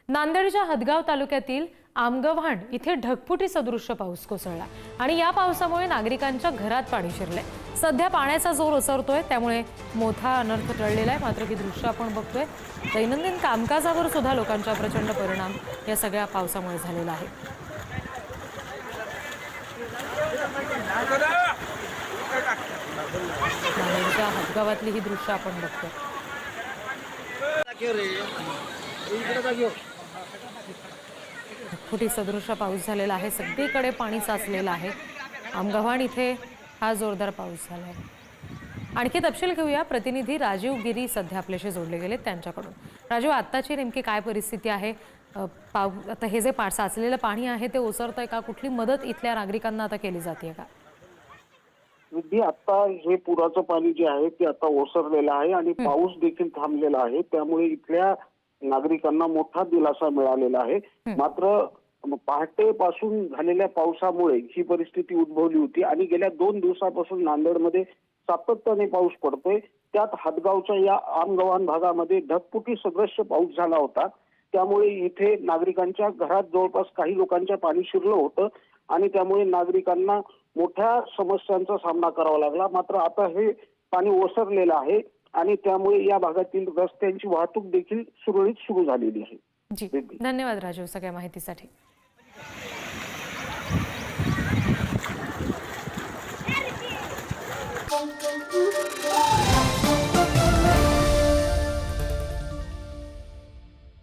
नांदेडच्या हदगाव तालुक्यातील आमगव्हाण इथे ढगफुटी सदृश्य पाऊस कोसळला आणि या पावसामुळे नागरिकांच्या घरात पाणी शिरले। सध्या पाण्याचा जोर ओसरतोय, त्यामुळे मोठा अनर्थ टळलेला आहे। मात्र ही दृश्य आपण बघतोय, दैनंदिन कामकाजावर सुद्धा लोकांचा प्रचंड परिणाम या सगळ्या पावसामुळे झालेला आहे। नांदेडच्या हदगावातली ही दृश्य आपण बघतोय। ढगफुटी सदृश्य पाऊस झालेला आहे, सगळीकडे पाणी साचलेलं आहे। आमगव्हाण इथे हा जोरदार पाऊस झाला आहे। आणखी तपशील घेऊया, प्रतिनिधी राजीव गिरी सध्या आपल्याशी जोडले गेले त्यांच्याकडून। राजीव, आत्ताची नेमकी काय परिस्थिती आहे? आता हे जे साचलेलं पाणी आहे ते ओसरतंय का? कुठली मदत इथल्या नागरिकांना आता केली जाते का? विधी आता हे पुराचं पाणी जे आहे ते आता ओसरलेलं आहे आणि पाऊस देखील थांबलेला आहे, त्यामुळे इथल्या नागरिकांना मोठा दिलासा मिळालेला आहे। मात्र पहाटेपासून झालेल्या पावसामुळे ही परिस्थिती उद्भवली होती आणि गेल्या 2 दिवसापासून नांदेडमध्ये सातत्याने पाऊस पडतोय। त्यात हदगावच्या या आमगव्हाण भागामध्ये ढगफुटी सदृश्य पाऊस झाला होता, त्यामुळे इथे नागरिकांच्या घरात जवळपास काही लोकांच्या पाणी शिरलं होतं आणि त्यामुळे नागरिकांना मोठ्या समस्यांचा सामना करावा लागला। मात्र आता हे पाणी ओसरलेलं आहे आणि त्यामुळे या भागातील रस्त्यांची वाहतूक देखील सुरळीत सुरू झालेली आहे। जी, धन्यवाद राजीव सगळ्या माहितीसाठी।